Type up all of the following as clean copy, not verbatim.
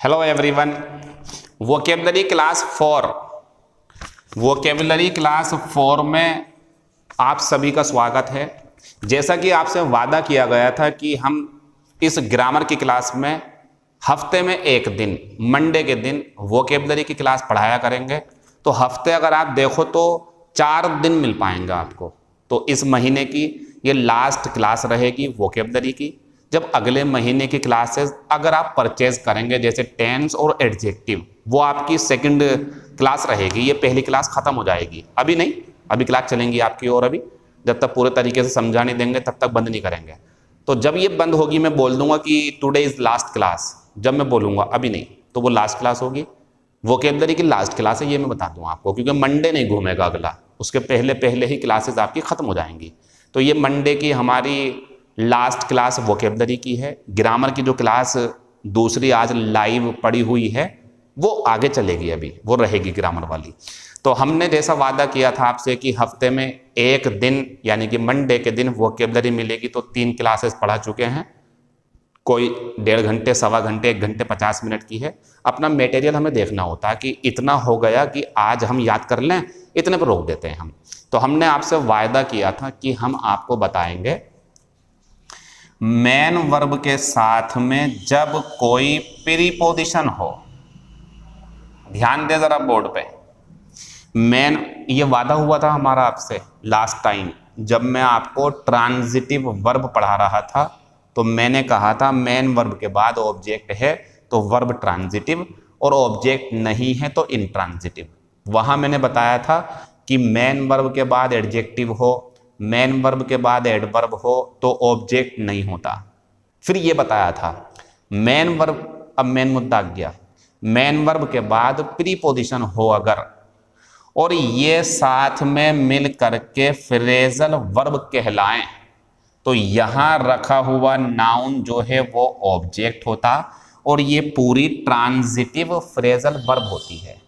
Hello everyone, vocabulary class 4 vocabulary class 4 में आप सभी का स्वागत है। जैसा कि आपसे वादा किया गया था कि हम इस ग्रामर की क्लास में हफ्ते में एक दिन मंडे के दिन वोकेबलरी की क्लास पढ़ाया करेंगे। तो हफ्ते अगर आप देखो तो 4 दिन मिल पाएंगे आपको। तो इस महीने की ये लास्ट क्लास रहेगी वोकेबलरी की। जब अगले महीने की क्लासेस अगर आप परचेज करेंगे जैसे टेंस और एडजेक्टिव, वो आपकी सेकंड क्लास रहेगी। ये पहली क्लास खत्म हो जाएगी, अभी नहीं, अभी क्लास चलेंगी आपकी। और अभी जब तक पूरे तरीके से समझा नहीं देंगे तब तक बंद नहीं करेंगे। तो जब ये बंद होगी मैं बोल दूंगा कि टुडे इज लास्ट क्लास। जब मैं बोलूँगा अभी नहीं, तो वो लास्ट क्लास होगी। वोकेबलरी की लास्ट क्लास है, ये मैं बता दूँ आपको, क्योंकि मंडे नहीं घूमेगा अगला, उसके पहले पहले ही क्लासेस आपकी खत्म हो जाएंगी। तो ये मंडे की हमारी लास्ट क्लास वोकेबलरी की है। ग्रामर की जो क्लास दूसरी आज लाइव पड़ी हुई है वो आगे चलेगी, अभी वो रहेगी ग्रामर वाली। तो हमने जैसा वादा किया था आपसे कि हफ्ते में एक दिन यानी कि मंडे के दिन वोकेबलरी मिलेगी, तो 3 क्लासेस पढ़ा चुके हैं। कोई 1.5 घंटे, सवा घंटे, 1 घंटे 50 मिनट की है। अपना मटेरियल हमें देखना होता है कि इतना हो गया कि आज हम याद कर लें, इतने पर रोक देते हैं हम। तो हमने आपसे वायदा किया था कि हम आपको बताएंगे मेन वर्ब के साथ में जब कोई प्रीपोजिशन हो। ध्यान दे जरा बोर्ड पे। मेन, ये वादा हुआ था हमारा आपसे लास्ट टाइम जब मैं आपको ट्रांजिटिव वर्ब पढ़ा रहा था। तो मैंने कहा था मेन वर्ब के बाद ऑब्जेक्ट है तो वर्ब ट्रांजिटिव, और ऑब्जेक्ट नहीं है तो इंट्रांजिटिव। वहां मैंने बताया था कि मेन वर्ब के बाद एडजेक्टिव हो, मेन वर्ब के बाद एडवर्ब हो तो ऑब्जेक्ट नहीं होता। फिर ये बताया था मेन वर्ब, अब मेन मुद्दा आ गया, मेन वर्ब के बाद प्रीपोजिशन हो अगर, और ये साथ में मिल करके फ्रेजल वर्ब कहलाएं, तो यहां रखा हुआ नाउन जो है वो ऑब्जेक्ट होता और ये पूरी ट्रांजिटिव फ्रेजल वर्ब होती है।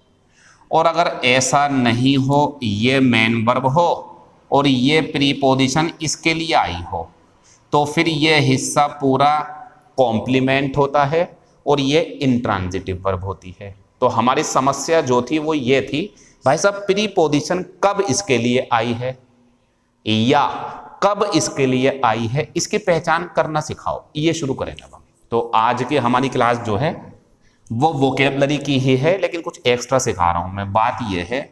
और अगर ऐसा नहीं हो, ये मेन वर्ब हो और ये प्रीपोजिशन इसके लिए आई हो, तो फिर ये हिस्सा पूरा कॉम्प्लीमेंट होता है और ये इंट्रांजिटिव वर्ब होती है। तो हमारी समस्या जो थी वो ये थी, भाई साहब प्रीपोजिशन कब इसके लिए आई है या कब इसके लिए आई है, इसकी पहचान करना सिखाओ। ये शुरू करेंगे अब हम। तो आज की हमारी क्लास जो है वो वोकेबलरी की ही है, लेकिन कुछ एक्स्ट्रा सिखा रहा हूं मैं। बात ये है,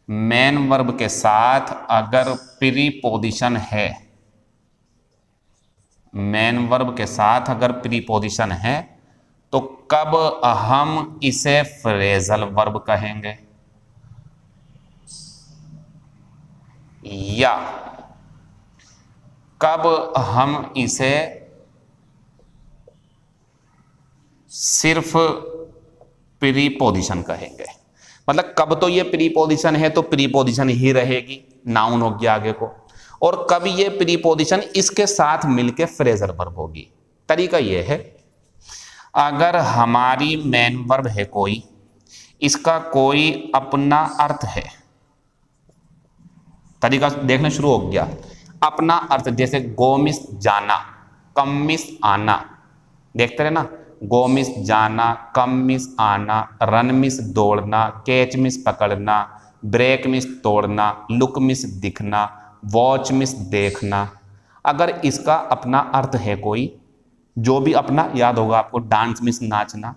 मेन वर्ब के साथ अगर प्रीपोजिशन है, मेन वर्ब के साथ अगर प्रीपोजिशन है तो कब हम इसे फ्रेजल वर्ब कहेंगे या कब हम इसे सिर्फ प्रीपोजिशन कहेंगे। मतलब कब तो ये प्रीपोजिशन है तो प्रीपोजिशन ही रहेगी, नाउन हो गया आगे को, और कब ये प्रीपोजिशन इसके साथ मिलके फ्रेजल वर्ब होगी। तरीका ये है, अगर हमारी मेन वर्ब है कोई, इसका कोई अपना अर्थ है, तरीका देखना शुरू हो गया, अपना अर्थ, जैसे गो मिस जाना, कम मिस आना, देखते रहे ना, गो मिस जाना, कम मिस आना, रन मिस दौड़ना, कैच मिस पकड़ना, ब्रेक मिस तोड़ना, लुक मिस दिखना, वॉच मिस देखना। अगर इसका अपना अर्थ है कोई, जो भी अपना याद होगा आपको, डांस मिस नाचना,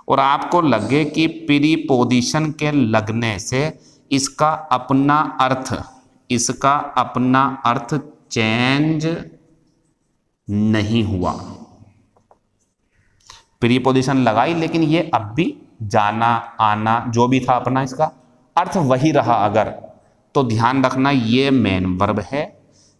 और आपको लगे कि प्रीपोजिशन के लगने से इसका अपना अर्थ चेंज नहीं हुआ। प्रीपोजिशन लगाई लेकिन ये अब भी जाना आना जो भी था अपना, इसका अर्थ वही रहा अगर, तो ध्यान रखना ये मेन वर्ब है,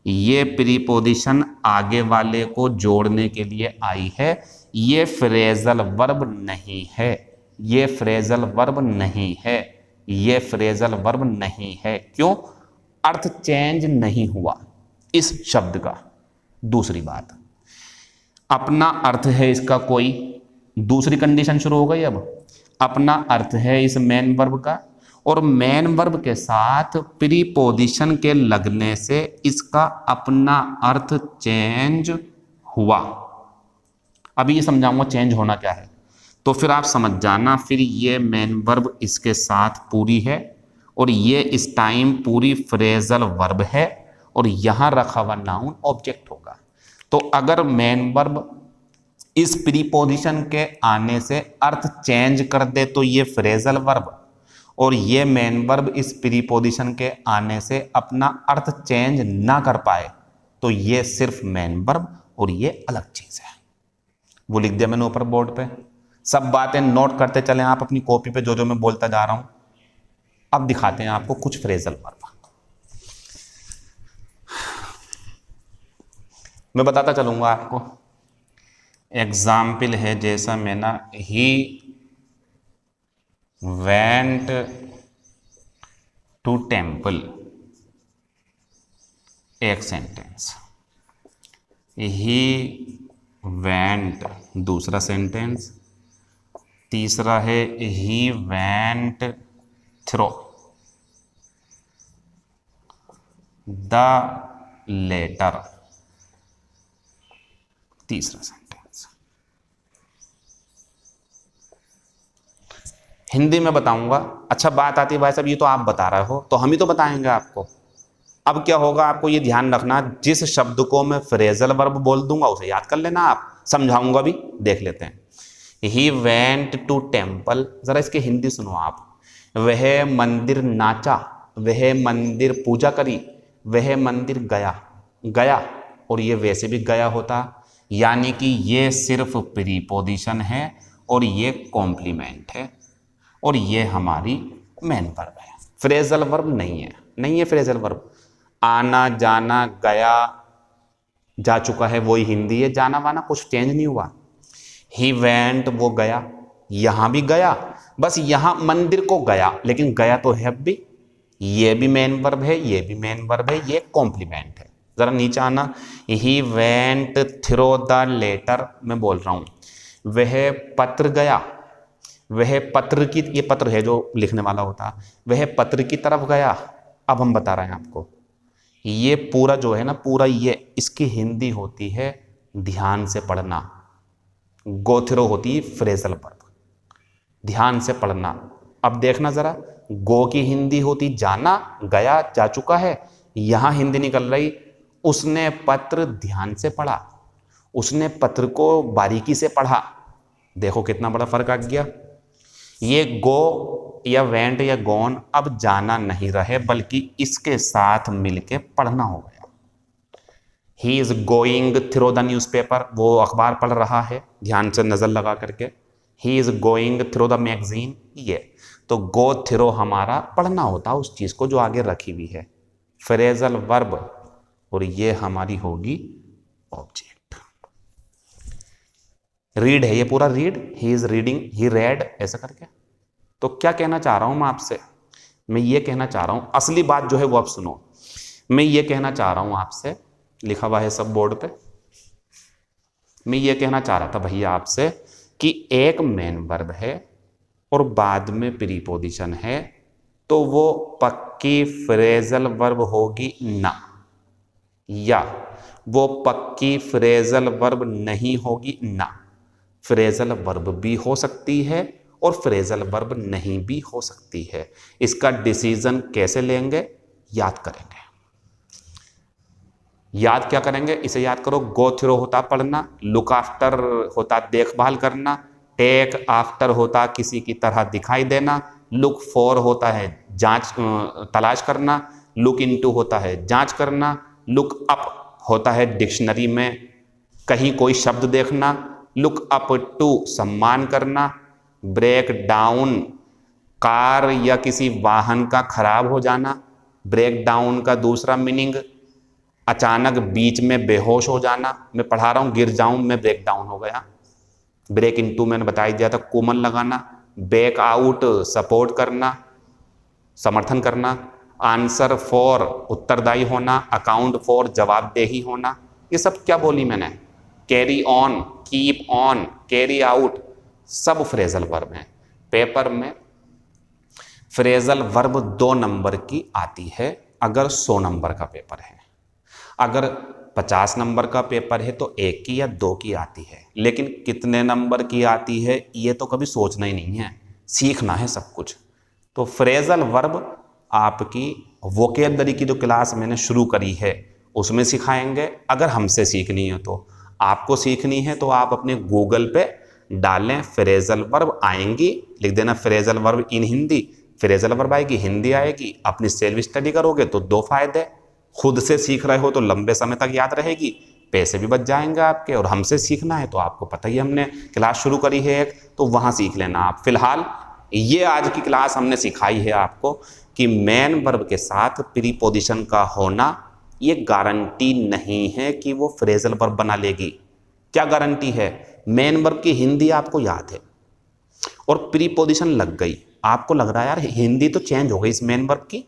ये प्रीपोजिशन आगे वाले को जोड़ने के लिए आई है, ये फ्रेजल वर्ब नहीं है, ये फ्रेजल वर्ब नहीं है, ये फ्रेजल वर्ब नहीं है। क्यों? अर्थ चेंज नहीं हुआ इस शब्द का। दूसरी बात, अपना अर्थ है इसका कोई, दूसरी कंडीशन शुरू हो गई। अब अपना अर्थ है इस मेन वर्ब का, और मेन वर्ब के साथ प्रीपोजिशन के लगने से इसका अपना अर्थ चेंज हुआ। अभी ये समझाऊंगा चेंज होना क्या है। तो फिर आप समझ जाना, फिर ये मेन वर्ब इसके साथ पूरी है और ये इस टाइम पूरी फ्रेजल वर्ब है और यहां रखा हुआ नाउन ऑब्जेक्ट होगा। तो अगर मेन वर्ब इस प्रीपोजिशन के आने से अर्थ चेंज कर दे तो ये फ्रेजल वर्ब, और ये मेन वर्ब इस प्रीपोजिशन के आने से अपना अर्थ चेंज ना कर पाए तो ये सिर्फ मेन वर्ब और ये अलग चीज है। वो लिख दिया मैंने ऊपर बोर्ड पे, सब बातें नोट करते चले आप अपनी कॉपी पे जो जो मैं बोलता जा रहा हूं। अब दिखाते हैं आपको कुछ फ्रेजल वर्ब। मैं बताता चलूंगा आपको। एग्जाम्पल है जैसा मैंने, ही वेंट टू टेम्पल, एक सेंटेंस। ही वेंट दूसरा सेंटेंस। तीसरा है he went through the letter, तीसरा सेंटेंस। हिंदी में बताऊंगा। अच्छा बात आती है भाई साहब ये तो आप बता रहे हो, तो हम ही तो बताएंगे आपको। अब क्या होगा आपको ये ध्यान रखना, जिस शब्द को मैं फ्रेजल वर्ब बोल दूंगा उसे याद कर लेना आप, समझाऊंगा भी। देख लेते हैं। ही वेंट टू टेम्पल, जरा इसकी हिंदी सुनो आप। वह मंदिर नाचा, वह मंदिर पूजा करी, वह मंदिर गया। गया और ये वैसे भी गया होता, यानी कि ये सिर्फ प्रीपोजिशन है और ये कॉम्प्लीमेंट है और ये हमारी मेन वर्ब है, फ्रेजल वर्ब नहीं है। नहीं है फ्रेजल वर्ब। आना जाना गया जा चुका है वही हिंदी है, जाना वाना कुछ चेंज नहीं हुआ। ही वेंट वो गया, यहां भी गया, बस यहां मंदिर को गया, लेकिन गया तो है भी, ये भी मेन वर्ब है, ये भी मेन वर्ब है, ये कॉम्प्लीमेंट है। जरा नीचे आना। He went through the letter, मैं बोल रहा हूं वह पत्र गया, वह पत्र की, ये पत्र है जो लिखने वाला होता, वह पत्र की तरफ गया। अब हम बता रहे हैं आपको, ये पूरा जो है ना, पूरा ये इसकी हिंदी होती है ध्यान से पढ़ना। गो थ्रो होती है फ्रेजल वर्ब, ध्यान से पढ़ना। अब देखना जरा, गो की हिंदी होती जाना, गया जा चुका है, यहां हिंदी निकल रही उसने पत्र ध्यान से पढ़ा, उसने पत्र को बारीकी से पढ़ा। देखो कितना बड़ा फर्क आ गया। ये गो या वेंट या गोन अब जाना नहीं रहे, बल्कि इसके साथ मिलके पढ़ना हो गया। He is going through the newspaper, वो अखबार पढ़ रहा है ध्यान से नजर लगा करके। He is going through the magazine, ये तो गो थ्रो हमारा पढ़ना होता है उस चीज को जो आगे रखी हुई है, फ्रेजल वर्ब, और ये हमारी होगी ऑब्जेक्ट। रीड है ये पूरा, read, he is reading, he red, ऐसा करके। तो क्या कहना चाह रहा हूं मैं आपसे, मैं ये कहना चाह रहा हूं, असली बात जो है वो आप सुनो। मैं ये कहना चाह रहा हूं आपसे, लिखा हुआ है सब बोर्ड पे, मैं ये कहना चाह रहा था भैया आपसे कि एक मेन वर्ब है और बाद में प्रीपोजिशन है, तो वो पक्की फ्रेजल वर्ब होगी ना, या वो पक्की फ्रेजल वर्ब नहीं होगी ना। फ्रेजल वर्ब भी हो सकती है और फ्रेजल वर्ब नहीं भी हो सकती है। इसका डिसीजन कैसे लेंगे, याद करेंगे। याद क्या करेंगे, इसे याद करो। गो थ्रो होता पढ़ना, लुक आफ्टर होता देखभाल करना, टेक आफ्टर होता किसी की तरह दिखाई देना, लुक फॉर होता है जांच तलाश करना, लुक इनटू होता है जांच करना, लुक अप होता है डिक्शनरी में कहीं कोई शब्द देखना, लुक अप टू सम्मान करना, ब्रेक डाउन कार या किसी वाहन का खराब हो जाना। ब्रेक डाउन का दूसरा मीनिंग अचानक बीच में बेहोश हो जाना, मैं पढ़ा रहा हूं गिर जाऊं मैं ब्रेक डाउन हो गया। ब्रेक इनटू मैंने बता दिया था, कोमल लगाना। बैक आउट सपोर्ट करना, समर्थन करना। आंसर फॉर उत्तरदायी होना, अकाउंट फॉर जवाबदेही होना। ये सब क्या बोली मैंने, carry on, keep on, carry out, सब फ्रेजल वर्ब हैं। पेपर में फ्रेजल वर्ब 2 नंबर की आती है अगर 100 नंबर का पेपर है। अगर 50 नंबर का पेपर है तो 1 की या 2 की आती है, लेकिन कितने नंबर की आती है ये तो कभी सोचना ही नहीं है, सीखना है सब कुछ। तो फ्रेजल वर्ब आपकी वोकेबलरी की जो क्लास मैंने शुरू करी है उसमें सिखाएंगे। अगर हमसे सीखनी है तो, आपको सीखनी है तो आप अपने गूगल पे डालें फ्रेजल वर्ब, आएंगी, लिख देना phrasal verb in Hindi, phrasal verb आएगी, हिंदी आएगी। अपनी सेल्फ स्टडी करोगे तो 2 फायदे, खुद से सीख रहे हो तो लंबे समय तक याद रहेगी, पैसे भी बच जाएंगे आपके, और हमसे सीखना है तो आपको पता ही हमने क्लास शुरू करी है एक, तो वहां सीख लेना आप। फिलहाल ये आज की क्लास हमने सिखाई है आपको कि मेन वर्ब के साथ प्रीपोजिशन का होना ये गारंटी नहीं है कि वो फ्रेजल वर्ब बना लेगी। क्या गारंटी है? मेन वर्ब की हिंदी आपको याद है और प्रीपोजिशन लग गई, आपको लग रहा है यार हिंदी तो चेंज हो गई इस मेन वर्ब की,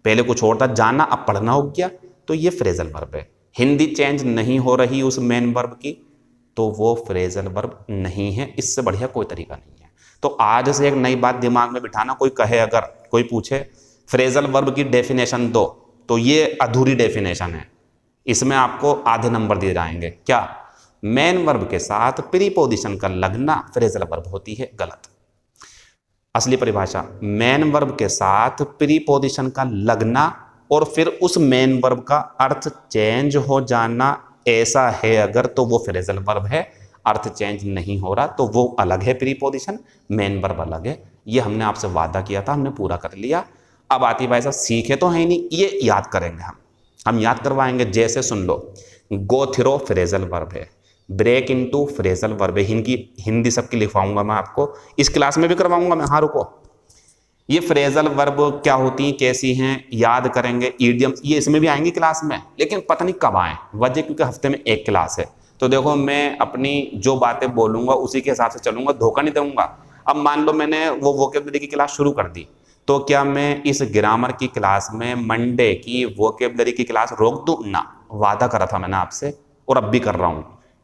पहले कुछ और था, जाना अब पढ़ना हो गया, तो ये फ्रेजल वर्ब है। हिंदी चेंज नहीं हो रही उस मेन वर्ब की तो वो फ्रेजल वर्ब नहीं है, इससे बढ़िया कोई तरीका नहीं है। तो आज से एक नई बात दिमाग में बिठाना, कोई कहे, अगर कोई पूछे फ्रेजल वर्ब की डेफिनेशन दो, तो ये अधूरी डेफिनेशन है, इसमें आपको आधे नंबर दिए जाएंगे। क्या? मेन वर्ब के साथ प्रीपोजिशन का लगना फ्रेजल वर्ब होती है, गलत। असली परिभाषा, मेन वर्ब के साथ प्रीपोजिशन का लगना और फिर उस मेन वर्ब का अर्थ चेंज हो जाना, ऐसा है अगर तो वो फ्रेजल वर्ब है। अर्थ चेंज नहीं हो रहा तो वो अलग है प्रीपोजिशन, मेन वर्ब अलग है। ये हमने आपसे वादा किया था, हमने पूरा कर लिया। अब आती भाई साहब सीखे तो है नहीं, ये याद करेंगे हम याद करवाएंगे। जैसे सुन लो, गो थ्रो फ्रेजल वर्ब है, ब्रेक इनटू फ्रेजल वर्ब है। हिंदी सबकी लिखवाऊंगा मैं आपको, इस क्लास में भी करवाऊंगा मैं। हाँ रुको, ये फ्रेजल वर्ब क्या होती हैं, कैसी हैं, याद करेंगे। ईडियम्स ये इसमें भी आएंगी क्लास में, लेकिन पता नहीं कब आए, वजह क्योंकि हफ्ते में एक क्लास है। तो देखो मैं अपनी जो बातें बोलूंगा उसी के हिसाब से चलूंगा, धोखा नहीं दूंगा। अब मान लो मैंने वो वोकेबलरी की क्लास शुरू कर दी, तो क्या मैं इस ग्रामर की क्लास में मंडे की वोकेबलरी की क्लास रोक दूं? ना, वादा करा था मैंने आपसे और अब भी कर रहा हूं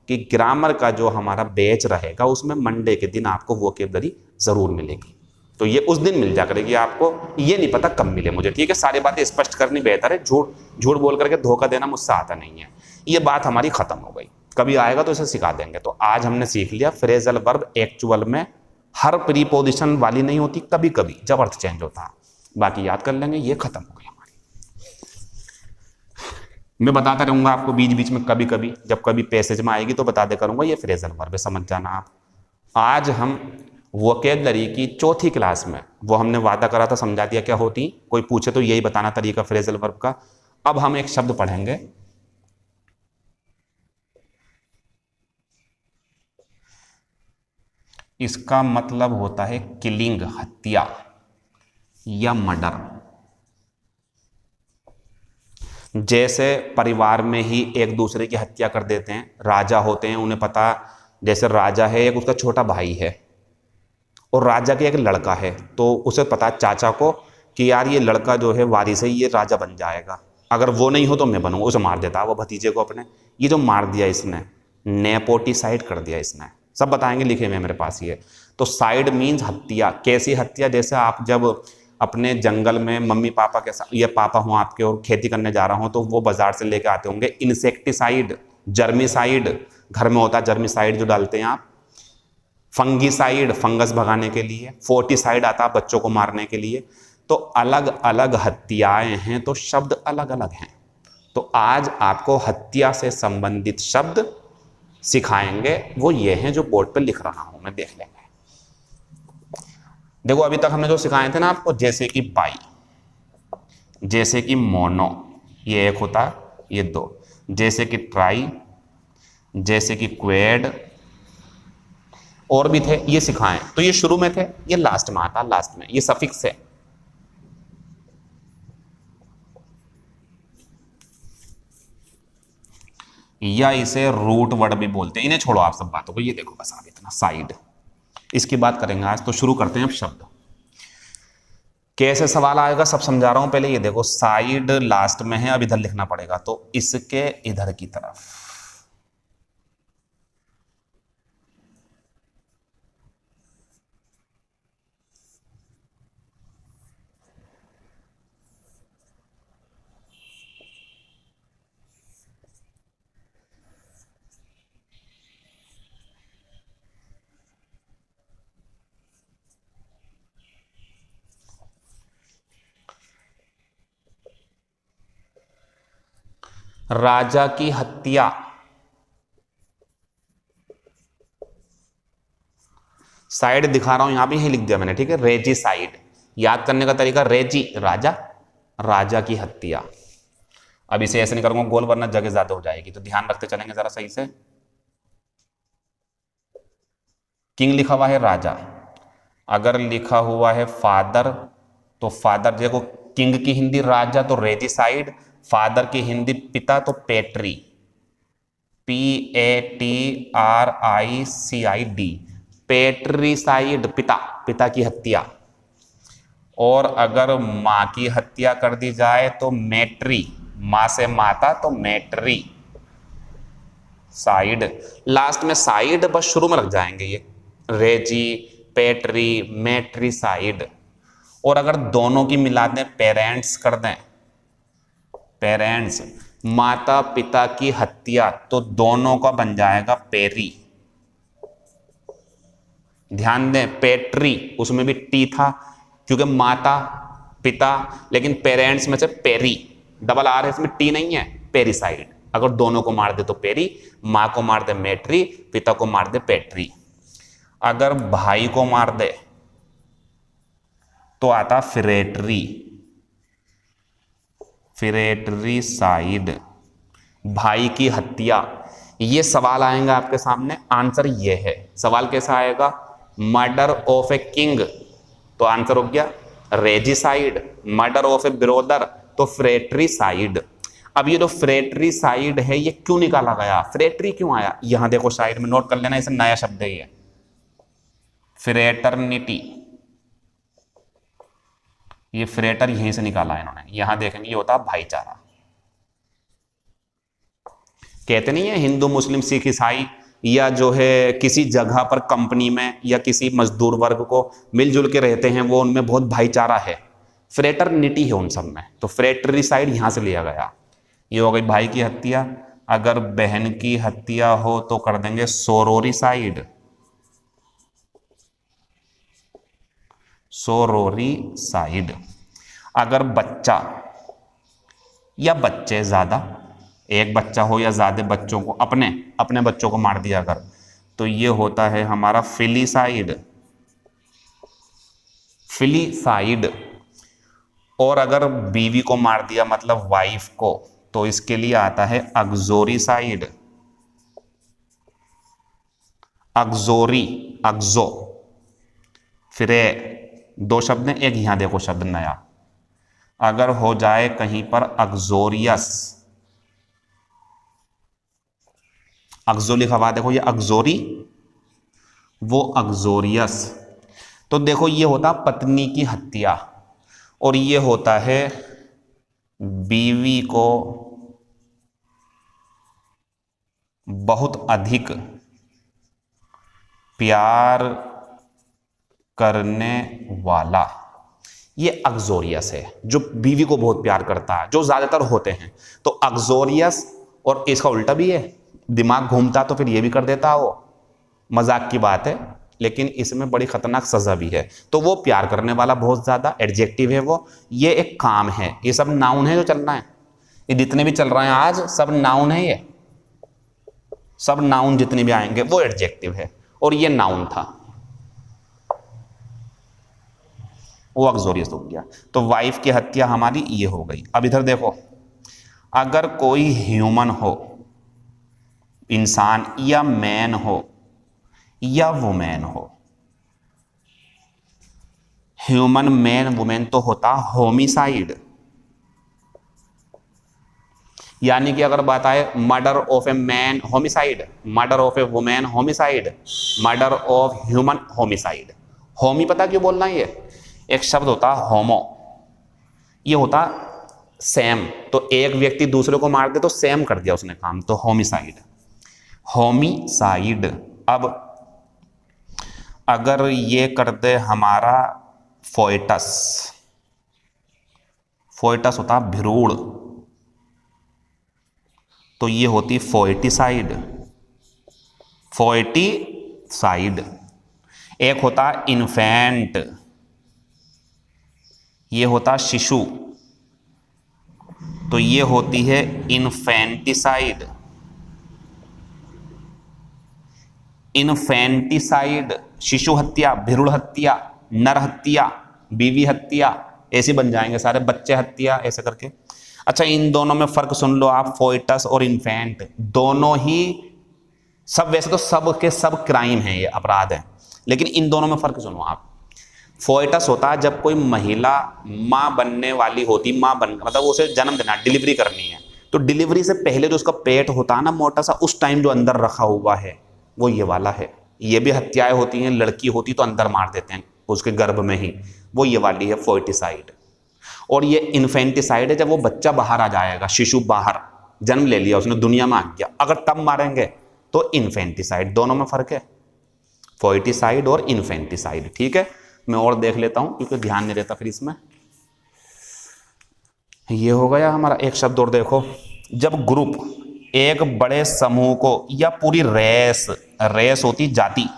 कि ग्रामर का जो हमारा बैच रहेगा उसमें मंडे के दिन आपको वोकेबलरी जरूर मिलेगी। तो ये उस दिन मिल जा करेगी आपको, ये नहीं पता कब मिले मुझे, ठीक है। सारी बातें स्पष्ट करनी बेहतर है, झूठ झूठ बोल करके धोखा देना मुझसे आता नहीं है। ये बात हमारी खत्म हो गई, कभी आएगा तो इसे सिखा देंगे। तो आज हमने सीख लिया फ्रेजल वर्ब एक्चुअल में हर प्रीपोजिशन वाली नहीं होती, कभी कभी जब अर्थ चेंज होता है, बाकी याद कर लेंगे। ये खत्म हो गई हमारी। मैं बताता रहूंगा आपको बीच बीच में, कभी कभी जब कभी पैसेज में आएगी तो बता दे करूंगा ये फ्रेजल वर्ब है, समझ जाना आप। आज हम वोकेबलरी की चौथी क्लास में, वो हमने वादा करा था, समझा दिया क्या होती, कोई पूछे तो यही बताना तरीका फ्रेजल वर्ब का। अब हम एक शब्द पढ़ेंगे, इसका मतलब होता है किलिंग, हत्या या मर्डर। जैसे परिवार में ही एक दूसरे की हत्या कर देते हैं, राजा होते हैं उन्हें पता, जैसे राजा है एक, उसका छोटा भाई है और राजा के एक लड़का है, तो उसे पता है चाचा को कि यार ये लड़का जो है वारिस है, ये राजा बन जाएगा, अगर वो नहीं हो तो मैं बनूंगा। उसे मार देता है वो भतीजे को अपने। ये जो मार दिया इसने, नेपोटिसाइड कर दिया इसने, सब बताएंगे, लिखे हुए मेरे पास ये। तो साइड मीन्स हत्या। कैसी हत्या? जैसे आप जब अपने जंगल में मम्मी पापा के साथ, ये पापा हों आपके और खेती करने जा रहा हूँ, तो वो बाजार से लेके आते होंगे इंसेक्टिसाइड, जर्मिसाइड, घर में होता है जर्मिसाइड जो डालते हैं आप, फंगीसाइड फंगस भगाने के लिए, फोर्टिसाइड आता है बच्चों को मारने के लिए। तो अलग अलग हत्याएं हैं, तो शब्द अलग अलग हैं। तो आज आपको हत्या से संबंधित शब्द सिखाएंगे, वो ये हैं जो बोर्ड पे लिख रहा हूं मैं, देख लेंगे। देखो अभी तक हमने जो सिखाए थे ना आपको, जैसे कि बाई, जैसे कि मोनो, ये एक होता, ये दो, जैसे कि ट्राई, जैसे कि क्वेड, और भी थे ये सिखाएं। तो ये शुरू में थे, ये लास्ट में आता, लास्ट में ये सफिक्स है। या इसे रूट वर्ड भी बोलते हैं, इन्हें छोड़ो आप सब बातों को, ये देखो बस आप इतना साइड, इसकी बात करेंगे आज। तो शुरू करते हैं अब शब्द। कैसे सवाल आएगा सब समझा रहा हूं, पहले ये देखो, साइड लास्ट में है, अब इधर लिखना पड़ेगा, तो इसके इधर की तरफ। राजा की हत्या, साइड दिखा रहा हूं यहां भी, यही लिख दिया मैंने, ठीक है। रेजिसाइड, याद करने का तरीका, रेजी राजा, राजा की हत्या। अब इसे ऐसे नहीं करूंगा गोल, वरना जगह ज्यादा हो जाएगी, तो ध्यान रखते चलेंगे जरा सही से। किंग लिखा हुआ है राजा, अगर लिखा हुआ है फादर तो फादर, देखो किंग की हिंदी राजा तो रेजिसाइड, फादर की हिंदी पिता तो पेट्री, PATRICID, पेट्रीसाइड, पिता, पिता की हत्या। और अगर मां की हत्या कर दी जाए तो मेट्री, मां से माता तो मेट्री साइड, लास्ट में साइड बस शुरू में लग जाएंगे ये, रेजी, पेट्री, मेट्रीसाइड। और अगर दोनों की मिला दें, पेरेंट्स कर दें, पेरेंट्स, माता पिता की हत्या, तो दोनों का बन जाएगा पेरी। ध्यान दें, पेट्री उसमें भी टी था क्योंकि माता पिता, लेकिन पेरेंट्स में से पेरी, डबल आर है इसमें, टी नहीं है, पेरीसाइड। अगर दोनों को मार दे तो पेरी, मां को मार दे मेट्री, पिता को मार दे पेट्री। अगर भाई को मार दे तो आता फिरेटरी, फिरेटरीसाइड, भाई की हत्या। ये सवाल आएगा आपके सामने, आंसर ये है। सवाल कैसा आएगा, मर्डर ऑफ ए किंग, तो आंसर हो गया regicide. Murder of A brother तो फ्रेटरीसाइड। अब ये जो फ्रेटरीसाइड है ये क्यों निकाला गया, फ्रेटरी क्यों आया, यहां देखो साइड में नोट कर लेना, इसे नया शब्द है ये, फ्रेटर्निटी। ये फ्रेटर यहीं से निकाला है इन्होंने, यहां देखेंगे ये होता है भाईचारा। कहते नहीं है हिंदू मुस्लिम सिख ईसाई, या जो है किसी जगह पर कंपनी में या किसी मजदूर वर्ग को मिलजुल के रहते हैं, वो उनमें बहुत भाईचारा है, फ्रेटर्निटी है उन सब में, तो फ्रेटरीसाइड यहां से लिया गया। ये हो गई भाई की हत्या। अगर बहन की हत्या हो तो कर देंगे सोरोरीसाइड, सोरोरीसाइड। अगर बच्चा या बच्चे ज्यादा, एक बच्चा हो या ज्यादा बच्चों को, अपने अपने बच्चों को मार दिया अगर, तो ये होता है हमारा फिलीसाइड, फिलीसाइड। और अगर बीवी को मार दिया मतलब वाइफ को, तो इसके लिए आता है अग्जोरीसाइड, अग्जोरी, अग्जो। फिर दो शब्द हैं, एक यहां देखो शब्द नया, अगर हो जाए कहीं पर अग्जोरियस, अग्जो लिखा हुआ देखो, ये अग्जोरी, वो अग्जोरियस, तो देखो ये होता पत्नी की हत्या, और ये होता है बीवी को बहुत अधिक प्यार करने वाला, ये अग्जोरियस है, जो बीवी को बहुत प्यार करता है, जो ज्यादातर होते हैं, तो अग्जोरियस। और इसका उल्टा भी है, दिमाग घूमता तो फिर ये भी कर देता वो, मजाक की बात है, लेकिन इसमें बड़ी खतरनाक सजा भी है। तो वो प्यार करने वाला बहुत ज्यादा, एडजेक्टिव है वो, ये एक काम है, ये सब नाउन है जो चल रहा है, ये जितने भी चल रहे हैं आज सब नाउन है, ये सब नाउन जितने भी आएंगे वो एडजेक्टिव है, और ये नाउन था, वो अग्जोरियस हो गया। तो वाइफ की हत्या हमारी ये हो गई। अब इधर देखो, अगर कोई ह्यूमन हो, इंसान, या मैन हो या वुमेन हो, ह्यूमन मैन वुमेन, तो होता होमिसाइड। यानी कि अगर बात आए murder of a man homicide, murder of A women homicide, murder of human homicide. Homi पता क्यों बोलना है, ये एक शब्द होता होमो, ये होता सेम, तो एक व्यक्ति दूसरे को मार दे तो सेम कर दिया उसने काम, तो होमिसाइड, होमिसाइड। अब अगर ये कर दे हमारा फोइटस, फोइटस होता भ्रूण, तो ये होती फोइटिसाइड, फोइटिसाइड। एक होता इन्फेंट, ये होता शिशु, तो ये होती है इन्फेंटिसाइड। इन्फेंटिसाइड शिशु हत्या, भ्रूण हत्या, नर हत्या, बीवी हत्या, ऐसे बन जाएंगे सारे, बच्चे हत्या ऐसे करके। अच्छा, इन दोनों में फर्क सुन लो आप, फोइटस और इन्फेंट दोनों ही सब, वैसे तो सब के सब क्राइम है, ये अपराध है, लेकिन इन दोनों में फर्क सुनो आप। फोइटस होता है जब कोई महिला माँ बनने वाली होती, माँ बन मतलब उसे जन्म देना, डिलीवरी करनी है, तो डिलीवरी से पहले जो उसका पेट होता है ना मोटा सा, उस टाइम जो अंदर रखा हुआ है वो ये वाला है। ये भी हत्याएं होती हैं, लड़की होती तो अंदर मार देते हैं उसके गर्भ में ही, वो ये वाली है फोइटिसाइड। और ये इन्फेंटिसाइड है जब वो बच्चा बाहर आ जाएगा, शिशु बाहर जन्म ले लिया उसने, दुनिया में आ गया, अगर तब मारेंगे तो इन्फेंटिसाइड। दोनों में फर्क है, फोइटिसाइड और इन्फेंटिसाइड। ठीक है, मैं और देख लेता हूं क्योंकि ध्यान नहीं रहता फिर इसमें। ये हो गया हमारा। एक शब्द और देखो, जब ग्रुप एक बड़े समूह को या पूरी रेस होती जाति,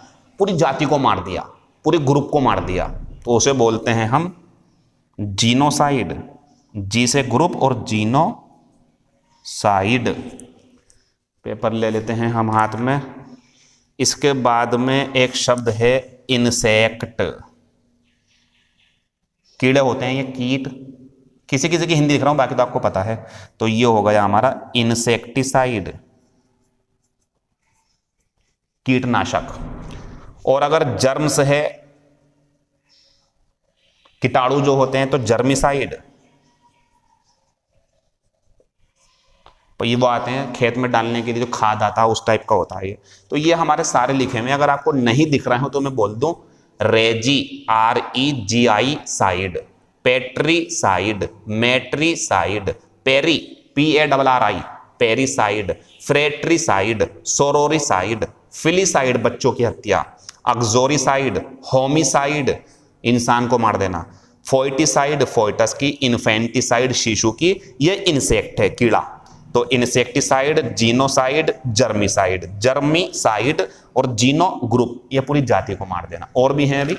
पूरी जाति को मार दिया, पूरे ग्रुप को मार दिया, तो उसे बोलते हैं हम जीनोसाइड। जी से ग्रुप और जीनोसाइड। पेपर ले लेते हैं हम हाथ में। इसके बाद में एक शब्द है इंसेक्ट। कीड़े होते हैं ये, कीट, किसी किसी की हिंदी लिख रहा हूं, बाकी तो आपको पता है। तो ये हो गया हमारा इंसेक्टिसाइड, कीटनाशक। और अगर जर्म्स है, कीटाणु जो होते हैं, तो जर्मिसाइड। तो ये वो आते हैं खेत में डालने के लिए, जो खाद आता है उस टाइप का होता है ये। तो ये हमारे सारे लिखे हुए हैं, अगर आपको नहीं दिख रहे हो तो मैं बोल दूं, रेजी REGI साइड, पेट्रीसाइड, मेट्रीसाइड, पेरी PARRI पेरीसाइड, फ्रेट्रीसाइड, सोरोरिसाइड, फिलिसाइड बच्चों की हत्या, अक्सोरिसाइड, होमिसाइड इंसान को मार देना, फोइटिसाइड फोइटस की, इन्फेंटिसाइड शिशु की, ये इंसेक्ट है कीड़ा। तो इंसेक्टिसाइड, जीनोसाइड, जर्मिसाइड, जर्मिसाइड और जीनो ग्रुप, ये पूरी जाति को मार देना। और भी हैं अभी,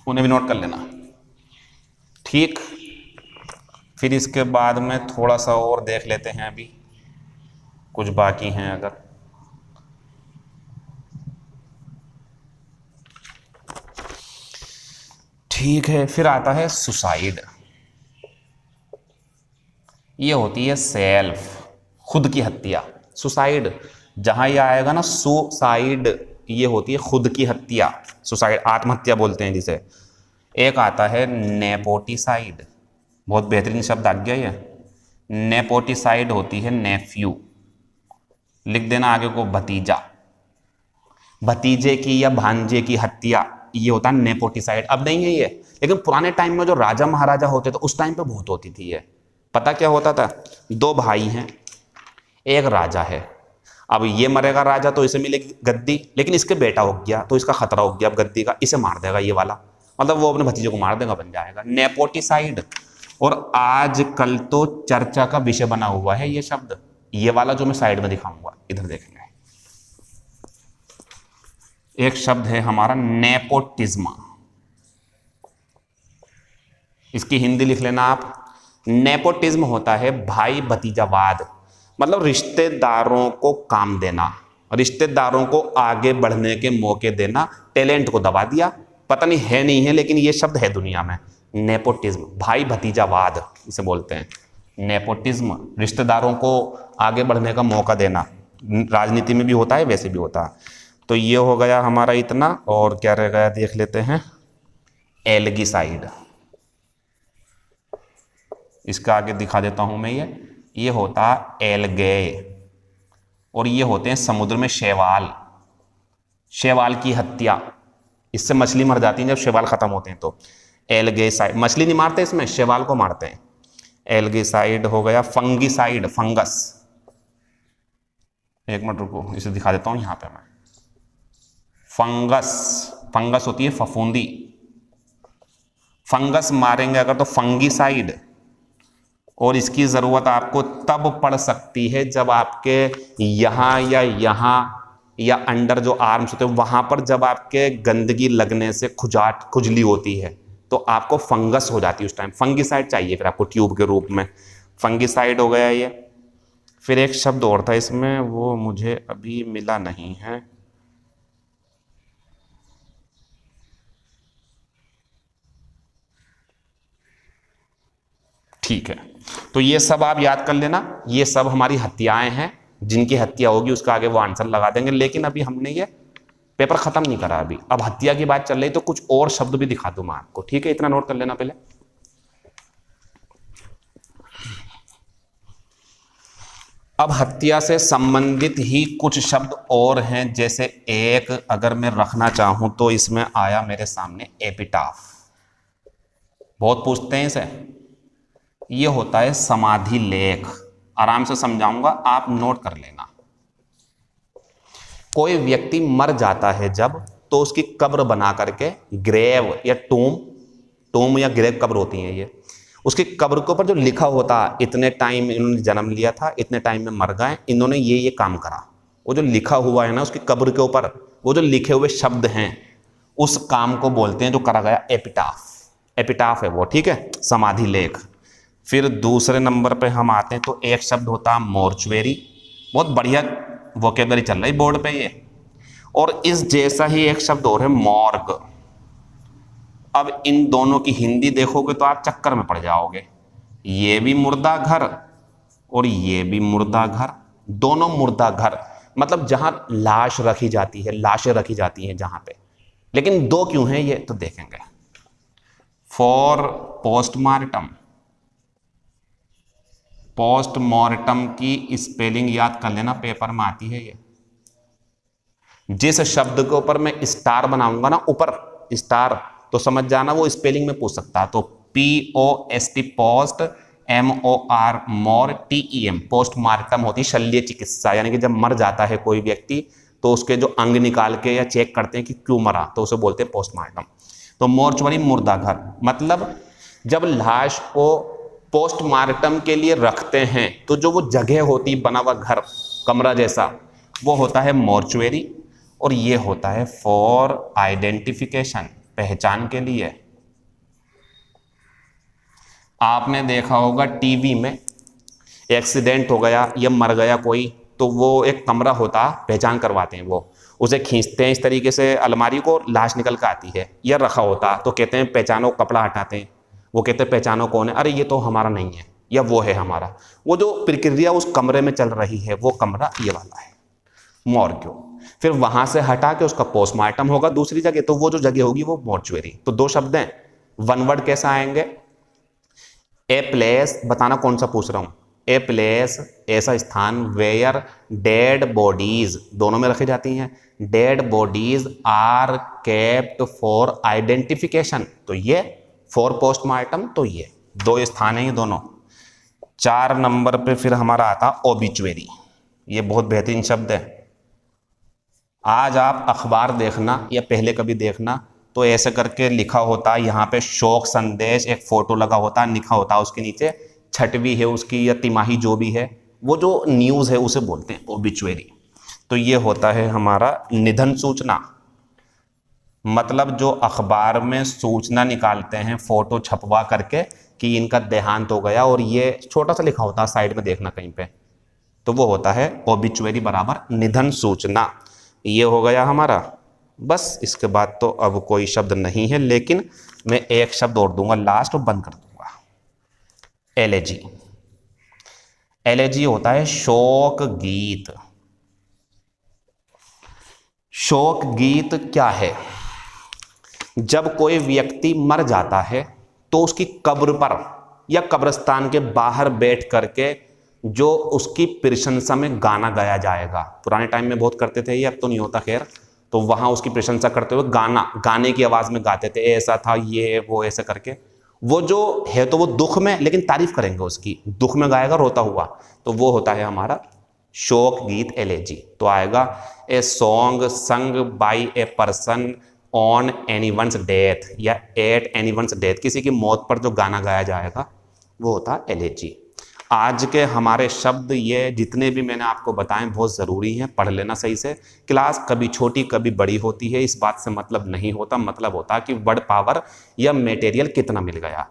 उन्हें भी नोट कर लेना। ठीक, फिर इसके बाद में थोड़ा सा और देख लेते हैं, अभी कुछ बाकी हैं अगर। ठीक है, फिर आता है सुसाइड। ये होती है सेल्फ, खुद की हत्या। सुसाइड जहां ये आएगा ना, सुसाइड, ये होती है खुद की हत्या, सुसाइड, आत्महत्या बोलते हैं जिसे। एक आता है नेपोटिसाइड, बहुत बेहतरीन शब्द आ गया ये। नेपोटिसाइड होती है नेफ्यू, लिख देना आगे को भतीजा, भतीजे की या भांजे की हत्या, ये होता है नेपोटिसाइड। अब नहीं है ये, लेकिन पुराने टाइम में जो राजा महाराजा होते थे उस टाइम पे बहुत होती थी ये। पता क्या होता था, दो भाई हैं, एक राजा है, अब ये मरेगा राजा तो इसे मिलेगी गद्दी, लेकिन इसके बेटा हो गया तो इसका खतरा हो गया अब गद्दी का, इसे मार देगा ये वाला, मतलब वो अपने भतीजे को मार देगा, बन जाएगा नेपोटिसाइड। और आजकल तो चर्चा का विषय बना हुआ है ये शब्द, ये वाला जो मैं साइड में दिखाऊंगा, इधर देखेंगे। एक शब्द है हमारा नेपोटिज्म, इसकी हिंदी लिख लेना आप। नेपोटिज्म होता है भाई भतीजावाद, मतलब रिश्तेदारों को काम देना, रिश्तेदारों को आगे बढ़ने के मौके देना, टैलेंट को दबा दिया। पता नहीं है नहीं है, लेकिन ये शब्द है दुनिया में, नेपोटिज्म, भाई भतीजावाद इसे बोलते हैं। नेपोटिज्म रिश्तेदारों को आगे बढ़ने का मौका देना, राजनीति में भी होता है वैसे भी होता है। तो ये हो गया हमारा इतना, और क्या रह गया देख लेते हैं, एल्गीसाइड। इसका आगे दिखा देता हूं मैं, ये होता एल्गे, और ये होते हैं समुद्र में शैवाल, शैवाल की हत्या, इससे मछली मर जाती है जब शैवाल खत्म होते हैं। तो एल्गेसाइड, मछली नहीं मारते इसमें, शैवाल को मारते हैं। एल्गेसाइड हो गया। फंगीसाइड, फंगस, एक मिनट रुको इसे दिखा देता हूं यहां पे मैं। फंगस, फंगस होती है फफूंदी, फंगस मारेंगे अगर तो फंगीसाइड, और इसकी ज़रूरत आपको तब पड़ सकती है जब आपके यहाँ या अंडर जो आर्म्स होते हैं वहाँ पर जब आपके गंदगी लगने से खुजली होती है तो आपको फंगस हो जाती है। उस टाइम फंगिसाइड चाहिए फिर आपको ट्यूब के रूप में। फंगिसाइड हो गया ये। फिर एक शब्द और था इसमें, वो मुझे अभी मिला नहीं है। ठीक है, तो ये सब आप याद कर लेना, ये सब हमारी हत्याएं हैं। जिनकी हत्या होगी उसका आगे वो आंसर लगा देंगे। लेकिन अभी हमने ये पेपर खत्म नहीं करा अभी, अब हत्या की बात चल रही तो कुछ और शब्द भी दिखा दूं मैं आपको। ठीक है, इतना नोट कर लेना पहले। अब हत्या से संबंधित ही कुछ शब्द और हैं, जैसे एक अगर मैं रखना चाहूं तो इसमें आया मेरे सामने एपिटाफ। बहुत पूछते हैं इसे। ये होता है समाधि लेख। आराम से समझाऊंगा, आप नोट कर लेना। कोई व्यक्ति मर जाता है जब, तो उसकी कब्र बना करके, ग्रेव या टूम या ग्रेव कब्र होती है ये, उसकी कब्र के ऊपर जो लिखा होता इतने टाइम इन्होंने जन्म लिया था, इतने टाइम में मर गए, इन्होंने ये काम करा। वो जो लिखा हुआ है ना उसकी कब्र के ऊपर, वो जो लिखे हुए शब्द हैं, उस काम को बोलते हैं जो करा गया एपिटाफ। एपिटाफ है वो, ठीक है, समाधि लेख। फिर दूसरे नंबर पे हम आते हैं तो एक शब्द होता है मोर्चुरी। बहुत बढ़िया वोकेबलरी चल रही बोर्ड पे ये। और इस जैसा ही एक शब्द और है मॉर्ग। अब इन दोनों की हिंदी देखोगे तो आप चक्कर में पड़ जाओगे। ये भी मुर्दा घर और ये भी मुर्दा घर, दोनों मुर्दा घर, मतलब जहां लाश रखी जाती है, लाशें रखी जाती हैं जहां पे। लेकिन दो क्यों हैं ये तो देखेंगे। फॉर पोस्टमार्टम, पोस्टमार्टम की स्पेलिंग याद कर लेना, पेपर में आती है ये। जिस शब्द के ऊपर मैं स्टार बनाऊंगा ना, ऊपर स्टार, तो समझ जाना वो स्पेलिंग में पूछ सकता है। तो POST पोस्ट, MOR मोर, TEM पोस्टमार्टम होती है शल्य चिकित्सा। यानी कि जब मर जाता है कोई व्यक्ति तो उसके जो अंग निकाल के या चेक करते हैं कि क्यों मरा, तो उसे बोलते हैं पोस्टमार्टम। तो मोर्चुरी मुर्दा घर, मतलब जब लाश को पोस्टमार्टम के लिए रखते हैं तो जो वो जगह होती बना हुआ घर, कमरा जैसा, वो होता है मोर्चुरी। और ये होता है फॉर आइडेंटिफिकेशन, पहचान के लिए। आपने देखा होगा टीवी में एक्सीडेंट हो गया या मर गया कोई, तो वो एक कमरा होता, पहचान करवाते हैं, वो उसे खींचते हैं इस तरीके से अलमारी को, लाश निकल कर आती है, या रखा होता तो कहते हैं पहचानो, कपड़ा हटाते हैं, वो कहते हैं पहचानो कौन है, अरे ये तो हमारा नहीं है या वो है हमारा। वो जो प्रक्रिया उस कमरे में चल रही है वो कमरा ये वाला है, मॉर्ग। फिर वहां से हटा के उसका पोस्टमार्टम होगा दूसरी जगह, तो वो जो जगह होगी वो मोर्चुरी। तो दो शब्द हैं, वन वर्ड कैसा आएंगे। ए प्लेस, बताना कौन सा पूछ रहा हूं। ए प्लेस ऐसा स्थान, वेयर डेड बॉडीज, दोनों में रखी जाती हैं, dead bodies are kept for identification, तो ये फॉर पोस्टमार्टम, तो ये दो स्थान हैं ये दोनों। 4 नंबर पे फिर हमारा आता ओबिचुरी। ये बहुत बेहतरीन शब्द है। आज आप अखबार देखना या पहले कभी देखना तो ऐसे करके लिखा होता है यहाँ पे शोक संदेश, एक फोटो लगा होता है, लिखा होता है उसके नीचे छठवीं है उसकी या तिमाही जो भी है, वो जो न्यूज़ है उसे बोलते हैं ओबिचुरी। तो ये होता है हमारा निधन सूचना, मतलब जो अखबार में सूचना निकालते हैं फोटो छपवा करके कि इनका देहांत हो गया, और ये छोटा सा लिखा होता है साइड में देखना कहीं पे, तो वो होता है ओबिचुरी बराबर निधन सूचना। ये हो गया हमारा। बस इसके बाद तो अब कोई शब्द नहीं है, लेकिन मैं एक शब्द और दूंगा लास्ट और बंद कर दूंगा। एलेजी। एलेजी होता है शोक गीत। शोक गीत क्या है? जब कोई व्यक्ति मर जाता है तो उसकी कब्र पर या कब्रिस्तान के बाहर बैठ करके जो उसकी प्रशंसा में गाना गाया जाएगा। पुराने टाइम में बहुत करते थे ये, अब तो नहीं होता खैर। तो वहां उसकी प्रशंसा करते हुए गाने की आवाज में गाते थे, ऐसा था ये वो ऐसे करके। वो जो है तो वो दुख में, लेकिन तारीफ करेंगे उसकी, दुख में गाएगा रोता हुआ, तो वो होता है हमारा शोक गीत एलेजी। तो आएगा a song sung by a person on anyone's death या एट एनीवन्स डेथ, किसी की मौत पर जो गाना गाया जाएगा वो होता है एलेजी। आज के हमारे शब्द ये जितने भी मैंने आपको बताएं बहुत ज़रूरी हैं, पढ़ लेना सही से। क्लास कभी छोटी कभी बड़ी होती है, इस बात से मतलब नहीं होता, मतलब होता कि वर्ड पावर या मटेरियल कितना मिल गया।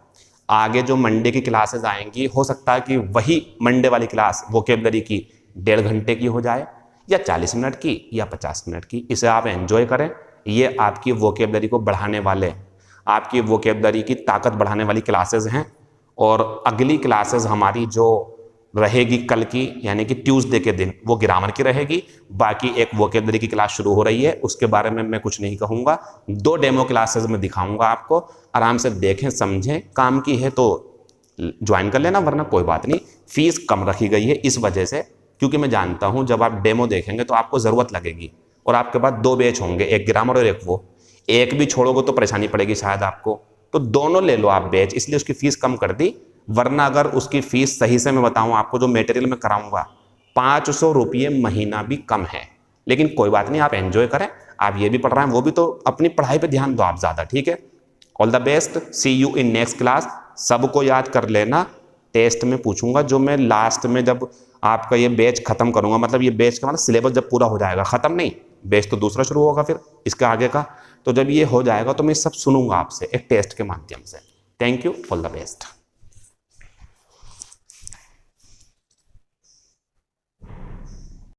आगे जो मंडे की क्लासेस आएंगी, हो सकता है कि वही मंडे वाली क्लास वोकेबलरी की 1.5 घंटे की हो जाए, या 40 मिनट की, या 50 मिनट की। इसे आप एंजॉय करें। ये आपकी वोकेबलरी को बढ़ाने वाले, आपकी वोकेबलरी की ताकत बढ़ाने वाली क्लासेस हैं। और अगली क्लासेस हमारी जो रहेगी कल की, यानी कि ट्यूसडे के दिन, वो ग्रामर की रहेगी। बाकी एक वोकेबलरी की क्लास शुरू हो रही है, उसके बारे में मैं कुछ नहीं कहूँगा। 2 डेमो क्लासेस में दिखाऊंगा आपको, आराम से देखें समझें। काम की है तो ज्वाइन कर लेना, वरना कोई बात नहीं। फीस कम रखी गई है इस वजह से, क्योंकि मैं जानता हूँ जब आप डेमो देखेंगे तो आपको ज़रूरत लगेगी, और आपके पास 2 बैच होंगे, एक ग्रामर और एक वो। एक भी छोड़ोगे तो परेशानी पड़ेगी शायद आपको, तो दोनों ले लो आप बैच, इसलिए उसकी फीस कम कर दी। वरना अगर उसकी फीस सही से मैं बताऊं आपको, जो मटेरियल में कराऊंगा, 500 रुपये महीना भी कम है। लेकिन कोई बात नहीं, आप एंजॉय करें। आप ये भी पढ़ रहे हैं, वो भी, तो अपनी पढ़ाई पे ध्यान दो आप ज़्यादा, ठीक है। All the best, see you in next class. सबको याद कर लेना, टेस्ट में पूछूंगा, जो मैं लास्ट में जब आपका ये बैच खत्म करूंगा, मतलब ये बैच का मतलब सिलेबस जब पूरा हो जाएगा, खत्म नहीं, बैच तो दूसरा शुरू होगा फिर इसके आगे का। तो जब ये हो जाएगा तो मैं सब सुनूंगा आपसे एक टेस्ट के माध्यम से। Thank you, all the best.